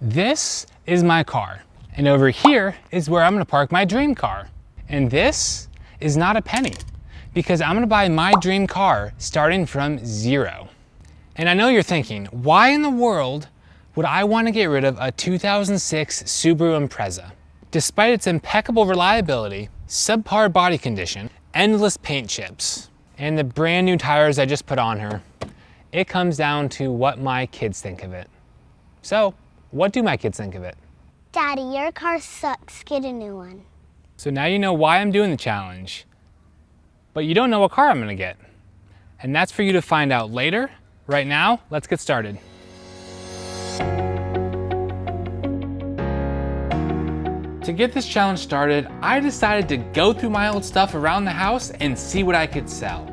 This is my car, and over here is where I'm gonna park my dream car. And this is not a penny, because I'm gonna buy my dream car starting from zero. And I know you're thinking, why in the world would I wanna get rid of a 2006 Subaru Impreza? Despite its impeccable reliability, subpar body condition, endless paint chips, and the brand new tires I just put on her, it comes down to what my kids think of it. So, what do my kids think of it? Daddy, your car sucks. Get a new one. So now you know why I'm doing the challenge, but you don't know what car I'm gonna get. And that's for you to find out later. Right now, let's get started. To get this challenge started, I decided to go through my old stuff around the house and see what I could sell.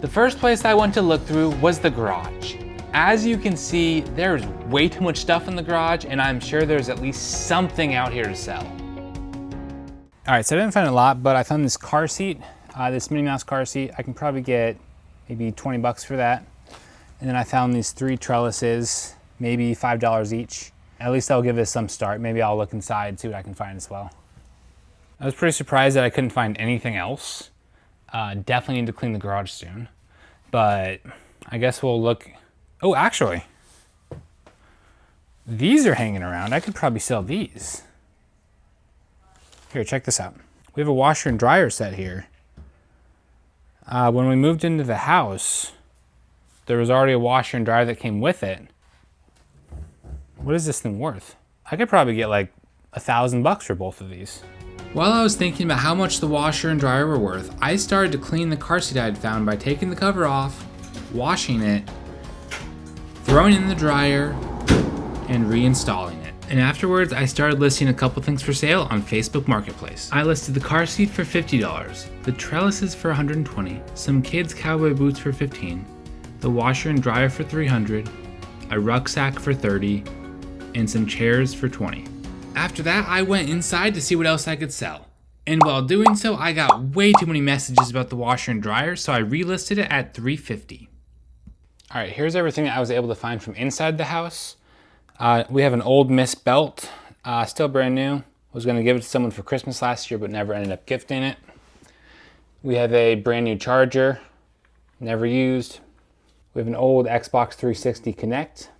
The first place I went to look through was the garage. As you can see, there's way too much stuff in the garage, and I'm sure there's at least something out here to sell. All right, so I didn't find a lot, but I found this car seat, this Minnie Mouse car seat. I can probably get maybe 20 bucks for that. And then I found these 3 trellises, maybe $5 each. At least that'll give us some start. Maybe I'll look inside, see what I can find as well. I was pretty surprised that I couldn't find anything else. Definitely need to clean the garage soon, but I guess we'll look. Oh, actually, these are hanging around. I could probably sell these. Here, check this out. We have a washer and dryer set here. When we moved into the house, there was already a washer and dryer that came with it. What is this thing worth? I could probably get like $1,000 for both of these. While I was thinking about how much the washer and dryer were worth, I started to clean the car seat I had found by taking the cover off, washing it, throwing it in the dryer, and reinstalling it. And afterwards, I started listing a couple things for sale on Facebook Marketplace. I listed the car seat for $50, the trellises for $120, some kids' cowboy boots for $15, the washer and dryer for $300, a rucksack for $30, and some chairs for $20. After that, I went inside to see what else I could sell. And while doing so, I got way too many messages about the washer and dryer, so I relisted it at $350. All right, here's everything that I was able to find from inside the house. We have an old Miss belt, still brand new. Was gonna give it to someone for Christmas last year, but never ended up gifting it. We have a brand new charger, never used. We have an old Xbox 360 Connect.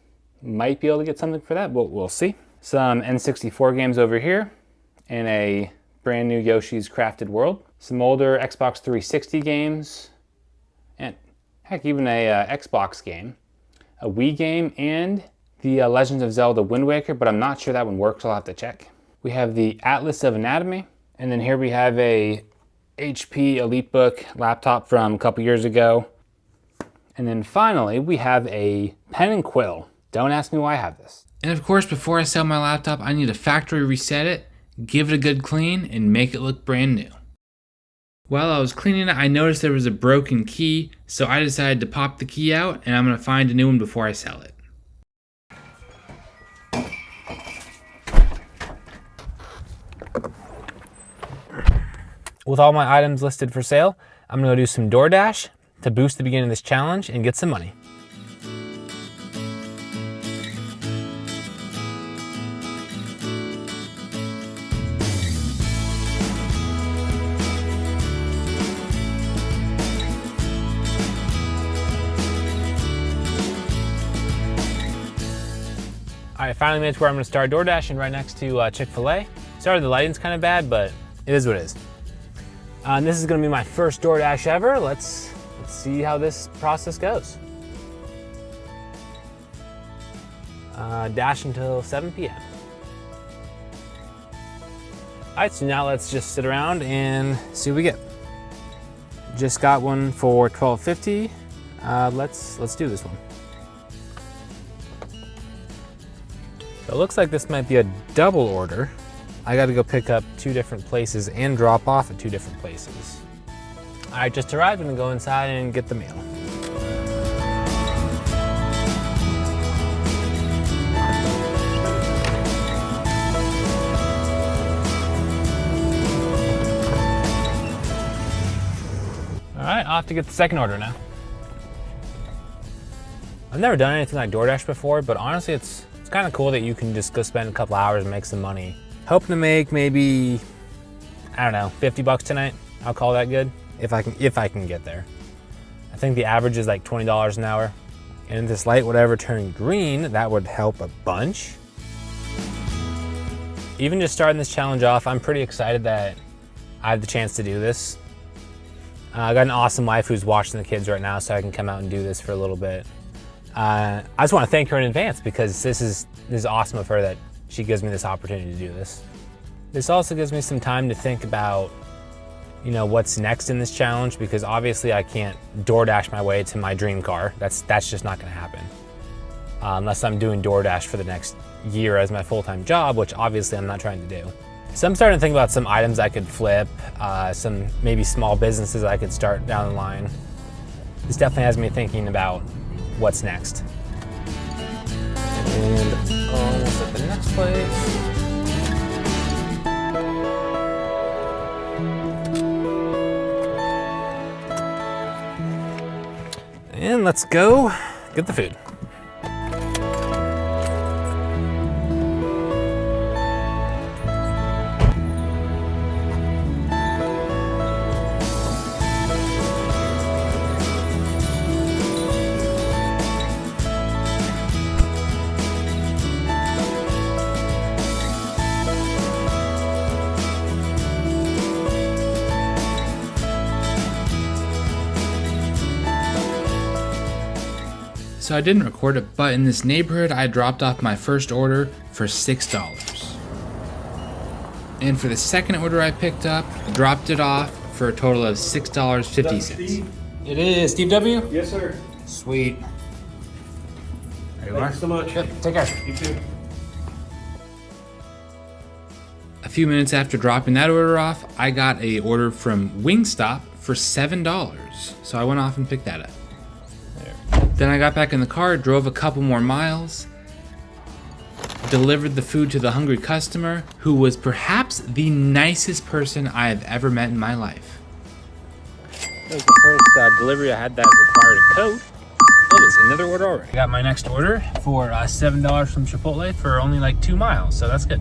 Might be able to get something for that, but we'll see. Some N64 games over here, and a brand new Yoshi's Crafted World. Some older Xbox 360 games, and heck, even a Xbox game, a Wii game, and the Legend of Zelda Wind Waker, but I'm not sure that one works, I'll have to check. We have the Atlas of Anatomy, and then here we have a HP EliteBook laptop from a couple years ago. And then finally, we have a pen and quill. Don't ask me why I have this. And of course, before I sell my laptop, I need to factory reset it, give it a good clean, and make it look brand new. While I was cleaning it, I noticed there was a broken key, so I decided to pop the key out, and I'm gonna find a new one before I sell it. With all my items listed for sale, I'm gonna go do some DoorDash to boost the beginning of this challenge and get some money. I finally made it to where I'm gonna start DoorDashing right next to Chick-fil-A. Sorry, the lighting's kind of bad, but it is what it is. And this is gonna be my first DoorDash ever. Let's see how this process goes. Dash until 7 p.m. All right, so now let's just sit around and see what we get. Just got one for $12.50. Let's do this one. So it looks like this might be a double order. I gotta go pick up 2 different places and drop off at 2 different places. All right, just arrived, I'm gonna go inside and get the mail. All right, I'll have to get the second order now. I've never done anything like DoorDash before, but honestly, it's It's kind of cool that you can just go spend a couple hours and make some money. Hoping to make maybe, I don't know, 50 bucks tonight. I'll call that good if I can get there. I think the average is like $20 an hour. And if this light would ever turn green, that would help a bunch. Even just starting this challenge off, I'm pretty excited that I have the chance to do this. I got an awesome wife who's watching the kids right now, so I can come out and do this for a little bit. I just want to thank her in advance because this is awesome of her that she gives me this opportunity to do this. This also gives me some time to think about, you know, what's next in this challenge, because obviously I can't DoorDash my way to my dream car. That's just not going to happen unless I'm doing DoorDash for the next year as my full-time job, which obviously I'm not trying to do. So I'm starting to think about some items I could flip, some maybe small businesses I could start down the line. This definitely has me thinking about what's next. And almost at the next place. And let's go get the food. So I didn't record it, but in this neighborhood, I dropped off my first order for $6. And for the second order I picked up, dropped it off for a total of $6.50. It is. Steve W? Yes, sir. Sweet. There you are. Thanks so much. Yep, take care. You too. A few minutes after dropping that order off, I got a order from Wingstop for $7. So I went off and picked that up. Then I got back in the car, drove a couple more miles, delivered the food to the hungry customer, who was perhaps the nicest person I have ever met in my life. That was the first delivery I had that required a code. Oh, there's another order already. I got my next order for $7 from Chipotle for only like 2 miles, so that's good.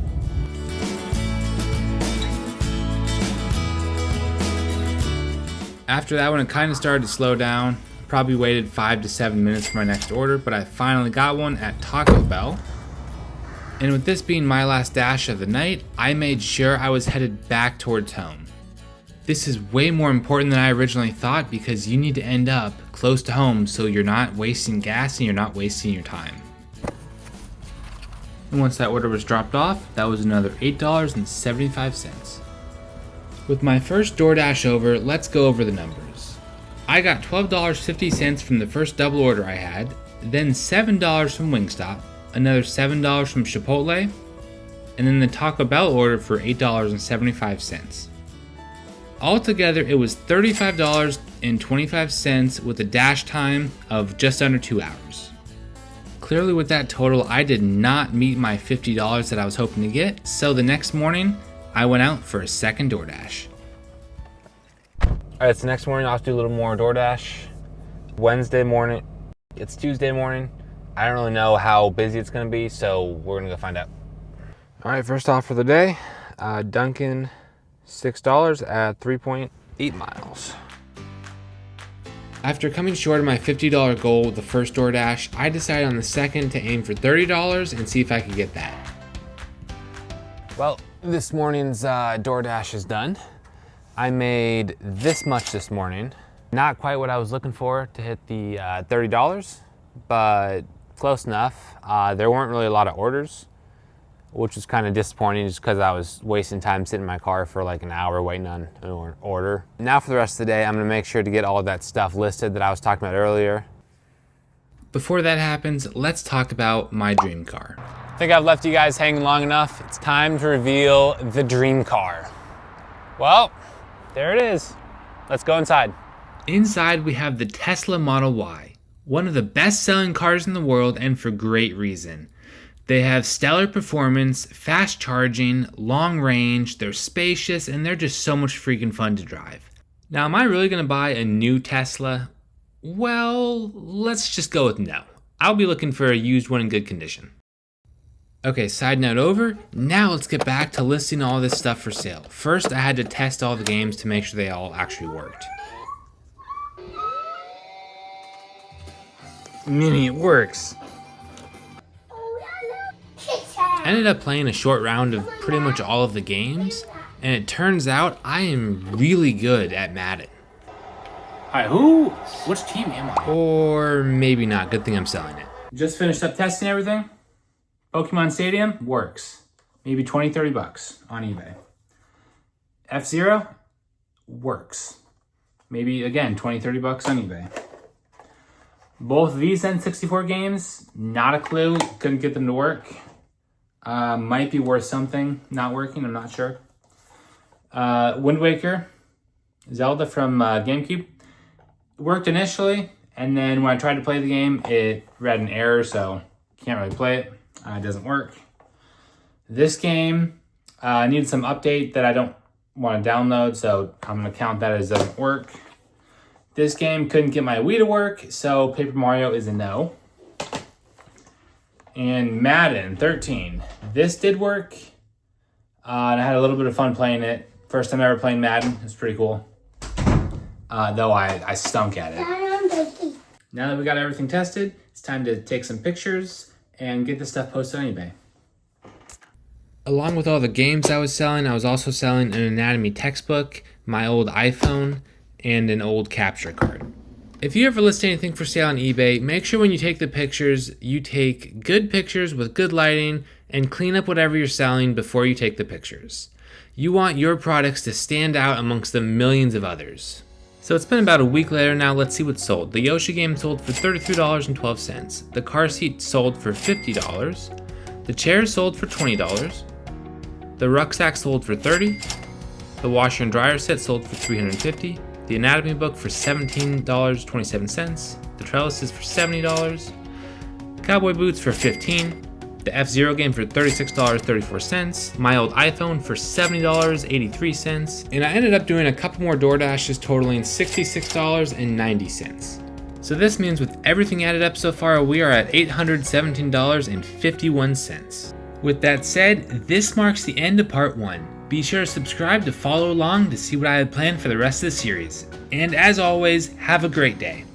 After that one, it kind of started to slow down. Probably waited 5 to 7 minutes for my next order, but I finally got one at Taco Bell. And with this being my last dash of the night, I made sure I was headed back towards home. This is way more important than I originally thought because you need to end up close to home so you're not wasting gas and you're not wasting your time. And once that order was dropped off, that was another $8.75. With my first DoorDash over, let's go over the numbers. I got $12.50 from the first double order I had, then $7 from Wingstop, another $7 from Chipotle, and then the Taco Bell order for $8.75. Altogether, it was $35.25 with a dash time of just under 2 hours. Clearly with that total, I did not meet my $50 that I was hoping to get, so the next morning, I went out for a second DoorDash. All right, so next morning I'll have to do a little more DoorDash. Wednesday morning, it's Tuesday morning. I don't really know how busy it's gonna be, so we're gonna go find out. All right, first off for the day, Dunkin', $6 at 3.8 miles. After coming short of my $50 goal with the first DoorDash, I decided on the second to aim for $30 and see if I could get that. Well, this morning's DoorDash is done. I made this much this morning. Not quite what I was looking for to hit the $30, but close enough. There weren't really a lot of orders, which was kind of disappointing just because I was wasting time sitting in my car for like an hour waiting on an order. Now for the rest of the day, I'm gonna make sure to get all of that stuff listed that I was talking about earlier. Before that happens, let's talk about my dream car. I think I've left you guys hanging long enough. It's time to reveal the dream car. Well, there it is. Let's go inside. Inside, we have the Tesla Model Y, one of the best-selling cars in the world, and for great reason. They have stellar performance, fast charging, long range, they're spacious, and they're just so much freaking fun to drive. Now, am I really gonna buy a new Tesla? Well, let's just go with no. I'll be looking for a used one in good condition. Okay, side note over. Now let's get back to listing all this stuff for sale. First, I had to test all the games to make sure they all actually worked. Minnie, it works. I ended up playing a short round of pretty much all of the games, and it turns out I am really good at Madden. Alright, which team am I? Or maybe not, good thing I'm selling it. Just finished up testing everything. Pokemon Stadium works. Maybe 20, 30 bucks on eBay. F-Zero works. Maybe, again, 20, 30 bucks on eBay. Both of these N64 games, not a clue. Couldn't get them to work. Might be worth something. Not working, I'm not sure. Wind Waker, Zelda from GameCube. Worked initially, and then when I tried to play the game, it read an error, so can't really play it. It doesn't work. This game needed some update that I don't want to download, so I'm going to count that as doesn't work. This game couldn't get my Wii to work, so Paper Mario is a no. And Madden 13. This did work, and I had a little bit of fun playing it. First time ever playing Madden. It was pretty cool. Though I stunk at it. Now that we got everything tested, it's time to take some pictures and get this stuff posted on eBay. Along with all the games I was selling, I was also selling an anatomy textbook, my old iPhone, and an old capture card. If you ever list anything for sale on eBay, make sure when you take the pictures, you take good pictures with good lighting and clean up whatever you're selling before you take the pictures. You want your products to stand out amongst the millions of others. So it's been about a week later now, let's see what's sold. The Yoshi game sold for $33.12. The car seat sold for $50. The chairs sold for $20. The rucksack sold for $30. The washer and dryer set sold for $350. The anatomy book for $17.27. The trellises for $70. Cowboy boots for $15. The F-Zero game for $36.34, my old iPhone for $70.83, and I ended up doing a couple more door dashes totaling $66.90. So this means with everything added up so far, we are at $817.51. With that said, this marks the end of part 1. Be sure to subscribe to follow along to see what I have planned for the rest of the series. And as always, have a great day.